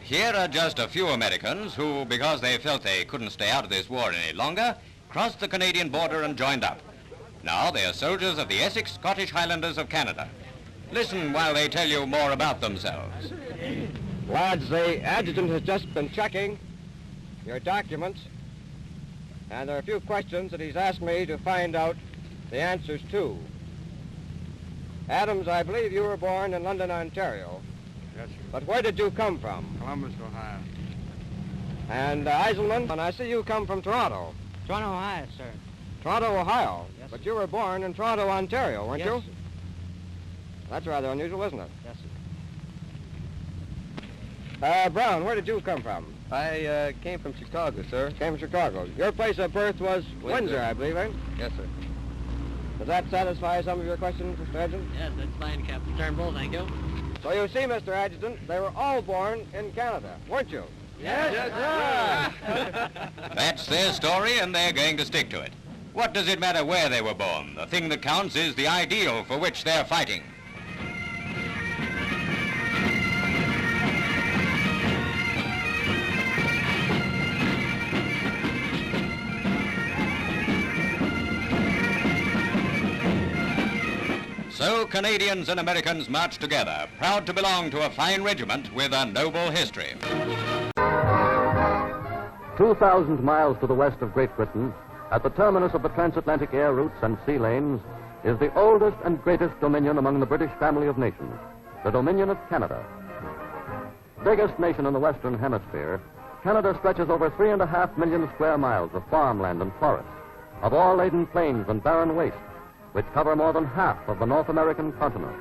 Here are just a few Americans who, because they felt they couldn't stay out of this war any longer, crossed the Canadian border and joined up. Now they are soldiers of the Essex Scottish Highlanders of Canada. Listen while they tell you more about themselves. Lads, the adjutant has just been checking your documents, and there are a few questions that he's asked me to find out the answers to. Adams, I believe you were born in London, Ontario. Yes, sir. But where did you come from? Columbus, Ohio. And Hazelton, and I see you come from Toronto. Toronto, Ohio, sir. Toronto, Ohio. Yes, But sir. you were born in Toronto, Ontario, weren't Yes, you? sir. That's rather unusual, isn't it? Yes, sir. Brown, where did you come from? I came from Chicago, sir. Came from Chicago. Your place of birth was Windsor, I believe, eh? Yes, sir. Does that satisfy some of your questions, Mr. Adjutant? Yes, that's fine, Captain Turnbull, thank you. So you see, Mr. Adjutant, they were all born in Canada, weren't you? Yes, That's their story, and they're going to stick to it. What does it matter where they were born? The thing that counts is the ideal for which they're fighting. So Canadians and Americans march together, proud to belong to a fine regiment with a noble history. 2,000 miles to the west of Great Britain, at the terminus of the transatlantic air routes and sea lanes, is the oldest and greatest dominion among the British family of nations, the Dominion of Canada. Biggest nation in the Western Hemisphere, Canada stretches over 3.5 million square miles of farmland and forest, of ore-laden plains and barren wastes, which cover more than half of the North American continent.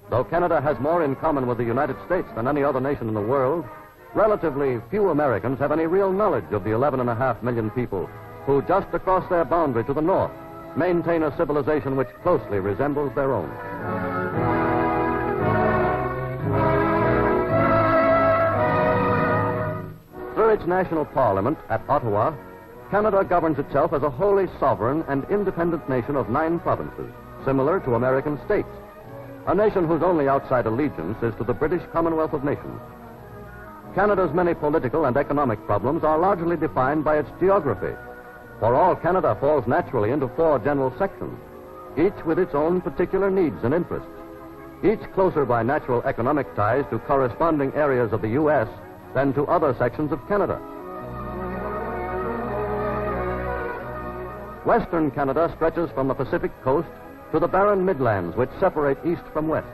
Though Canada has more in common with the United States than any other nation in the world, relatively few Americans have any real knowledge of the 11.5 million people who, just across their boundary to the north, maintain a civilization which closely resembles their own. Through its national parliament at Ottawa, Canada governs itself as a wholly sovereign and independent nation of 9 provinces, similar to American states, a nation whose only outside allegiance is to the British Commonwealth of Nations. Canada's many political and economic problems are largely defined by its geography, for all Canada falls naturally into 4 general sections, each with its own particular needs and interests, each closer by natural economic ties to corresponding areas of the U.S. than to other sections of Canada. Western Canada stretches from the Pacific coast to the barren Midlands, which separate east from west.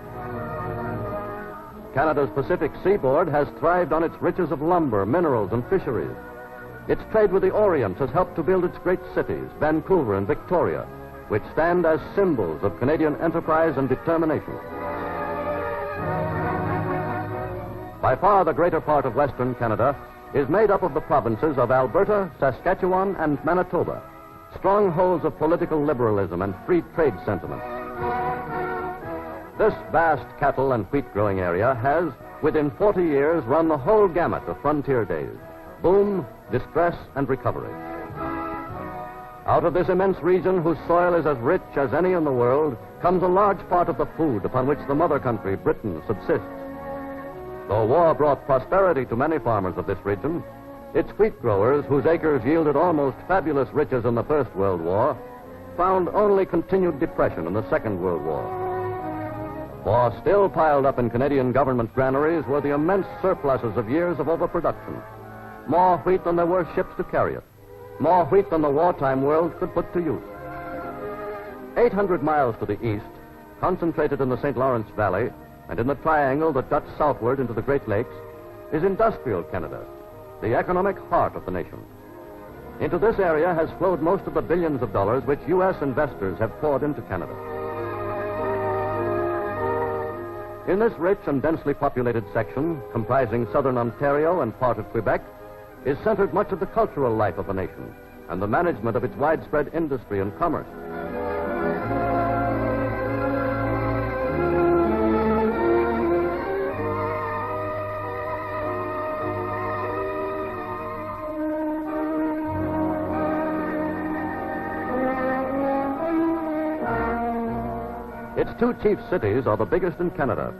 Canada's Pacific seaboard has thrived on its riches of lumber, minerals, and fisheries. Its trade with the Orient has helped to build its great cities, Vancouver and Victoria, which stand as symbols of Canadian enterprise and determination. By far the greater part of Western Canada is made up of the provinces of Alberta, Saskatchewan, and Manitoba, strongholds of political liberalism and free trade sentiment. This vast cattle and wheat growing area has, within 40 years, run the whole gamut of frontier days: boom, distress, and recovery. Out of this immense region, whose soil is as rich as any in the world, comes a large part of the food upon which the mother country, Britain, subsists. Though war brought prosperity to many farmers of this region, its wheat growers, whose acres yielded almost fabulous riches in the First World War, found only continued depression in the Second World War. For still piled up in Canadian government granaries were the immense surpluses of years of overproduction. More wheat than there were ships to carry it. More wheat than the wartime world could put to use. 800 miles to the east, concentrated in the St. Lawrence Valley and in the triangle that juts southward into the Great Lakes, is industrial Canada, the economic heart of the nation. Into this area has flowed most of the billions of dollars which U.S. investors have poured into Canada. In this rich and densely populated section, comprising southern Ontario and part of Quebec, is centered much of the cultural life of the nation and the management of its widespread industry and commerce. Its 2 chief cities are the biggest in Canada.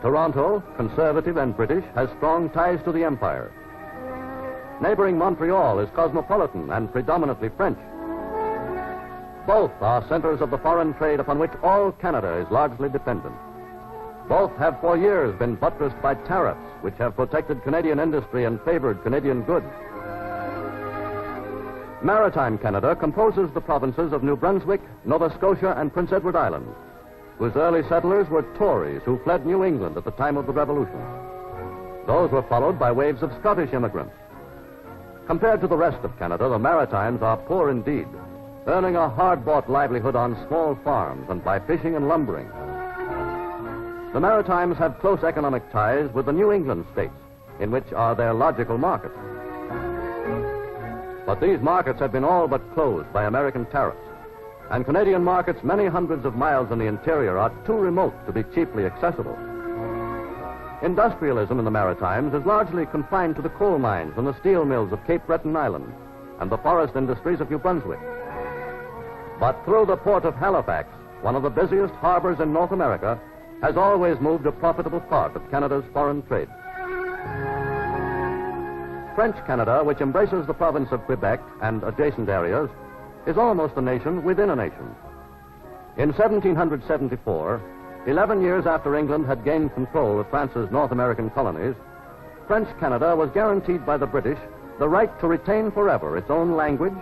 Toronto, conservative and British, has strong ties to the Empire. Neighboring Montreal is cosmopolitan and predominantly French. Both are centers of the foreign trade upon which all Canada is largely dependent. Both have for years been buttressed by tariffs which have protected Canadian industry and favored Canadian goods. Maritime Canada composes the provinces of New Brunswick, Nova Scotia, and Prince Edward Island, whose early settlers were Tories who fled New England at the time of the Revolution. Those were followed by waves of Scottish immigrants. Compared to the rest of Canada, the Maritimes are poor indeed, earning a hard-bought livelihood on small farms and by fishing and lumbering. The Maritimes have close economic ties with the New England states, in which are their logical markets. But these markets have been all but closed by American tariffs, and Canadian markets many hundreds of miles in the interior are too remote to be cheaply accessible. Industrialism in the Maritimes is largely confined to the coal mines and the steel mills of Cape Breton Island and the forest industries of New Brunswick. But through the port of Halifax, one of the busiest harbors in North America, has always moved a profitable part of Canada's foreign trade. French Canada, which embraces the province of Quebec and adjacent areas, is almost a nation within a nation. In 1774, 11 years after England had gained control of France's North American colonies, French Canada was guaranteed by the British the right to retain forever its own language,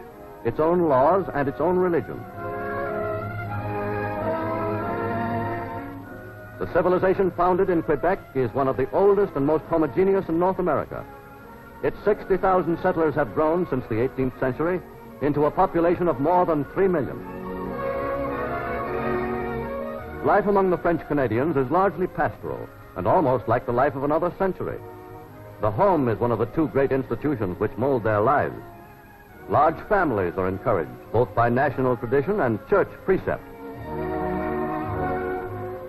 its own laws, and its own religion. The civilization founded in Quebec is one of the oldest and most homogeneous in North America. Its 60,000 settlers have grown since the 18th century into a population of more than 3 million. Life among the French Canadians is largely pastoral and almost like the life of another century. The home is one of the two great institutions which mold their lives. Large families are encouraged, both by national tradition and church precept.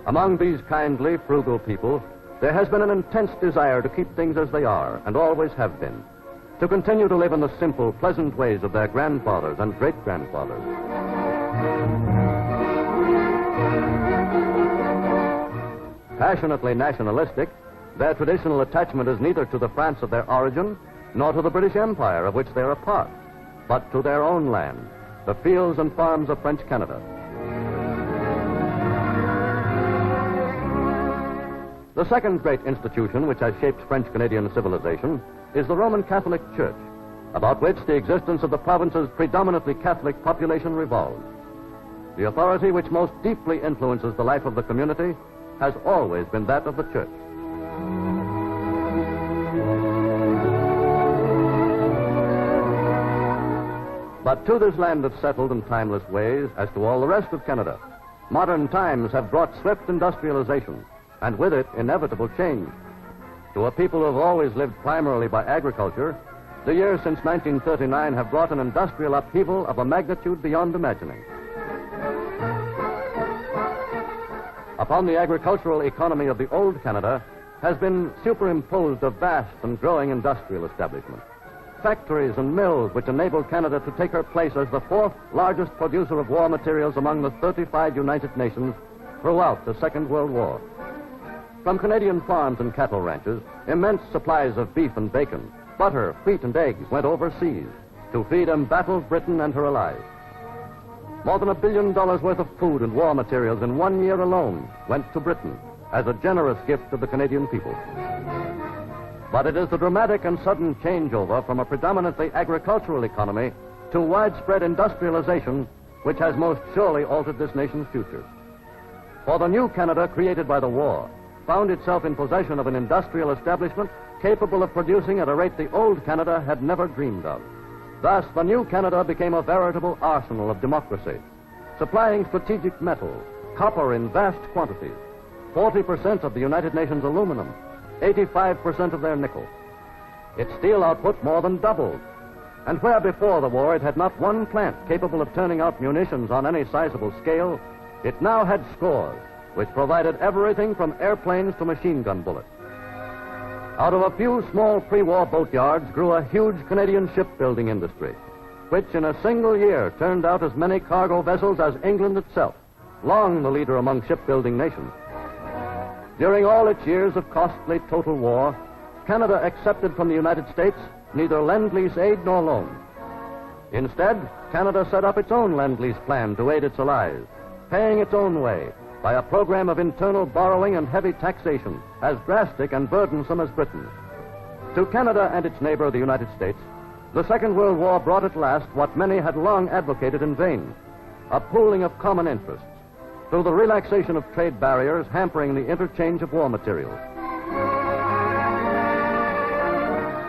Among these kindly, frugal people, there has been an intense desire to keep things as they are, and always have been, to continue to live in the simple, pleasant ways of their grandfathers and great-grandfathers. Passionately nationalistic, their traditional attachment is neither to the France of their origin, nor to the British Empire of which they are a part, but to their own land, the fields and farms of French Canada. The second great institution which has shaped French-Canadian civilization is the Roman Catholic Church, about which the existence of the province's predominantly Catholic population revolves. The authority which most deeply influences the life of the community has always been that of the Church. But to this land of settled and timeless ways, as to all the rest of Canada, modern times have brought swift industrialization, and with it, inevitable change. To a people who have always lived primarily by agriculture, the years since 1939 have brought an industrial upheaval of a magnitude beyond imagining. Upon the agricultural economy of the old Canada has been superimposed a vast and growing industrial establishment. Factories and mills which enabled Canada to take her place as the fourth largest producer of war materials among the 35 United Nations throughout the Second World War. From Canadian farms and cattle ranches, immense supplies of beef and bacon, butter, wheat, and eggs went overseas to feed embattled Britain and her allies. More than $1 billion worth of food and war materials in 1 year alone went to Britain as a generous gift to the Canadian people. But it is the dramatic and sudden changeover from a predominantly agricultural economy to widespread industrialization which has most surely altered this nation's future. For the new Canada created by the war found itself in possession of an industrial establishment capable of producing at a rate the old Canada had never dreamed of. Thus, the new Canada became a veritable arsenal of democracy, supplying strategic metals, copper in vast quantities, 40% of the United Nations aluminum, 85% of their nickel. Its steel output more than doubled. And where before the war it had not one plant capable of turning out munitions on any sizable scale, it now had scores, which provided everything from airplanes to machine gun bullets. Out of a few small pre-war boatyards grew a huge Canadian shipbuilding industry, which in a single year turned out as many cargo vessels as England itself, long the leader among shipbuilding nations. During all its years of costly total war, Canada accepted from the United States neither Lend-Lease aid nor loan. Instead, Canada set up its own Lend-Lease plan to aid its allies, paying its own way by a program of internal borrowing and heavy taxation as drastic and burdensome as Britain's. To Canada and its neighbor, the United States, the Second World War brought at last what many had long advocated in vain, a pooling of common interests, through the relaxation of trade barriers hampering the interchange of war materials.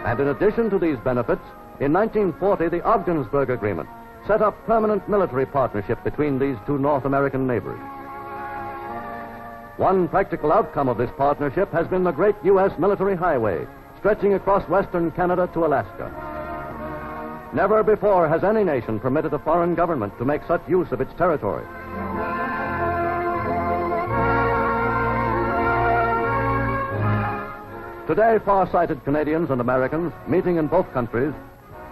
And in addition to these benefits, in 1940, the Ogdensburg Agreement set up permanent military partnership between these two North American neighbors. One practical outcome of this partnership has been the great U.S. military highway stretching across western Canada to Alaska. Never before has any nation permitted a foreign government to make such use of its territory. Today, far-sighted Canadians and Americans, meeting in both countries,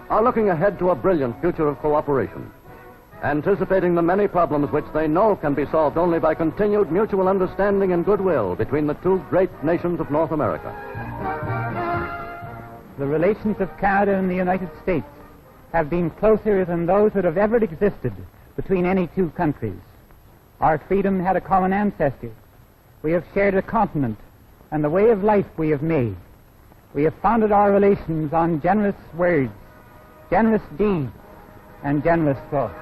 are looking ahead to a brilliant future of cooperation, anticipating the many problems which they know can be solved only by continued mutual understanding and goodwill between the two great nations of North America. The relations of Canada and the United States have been closer than those that have ever existed between any two countries. Our freedom had a common ancestor. We have shared a continent and the way of life we have made. We have founded our relations on generous words, generous deeds, and generous thought.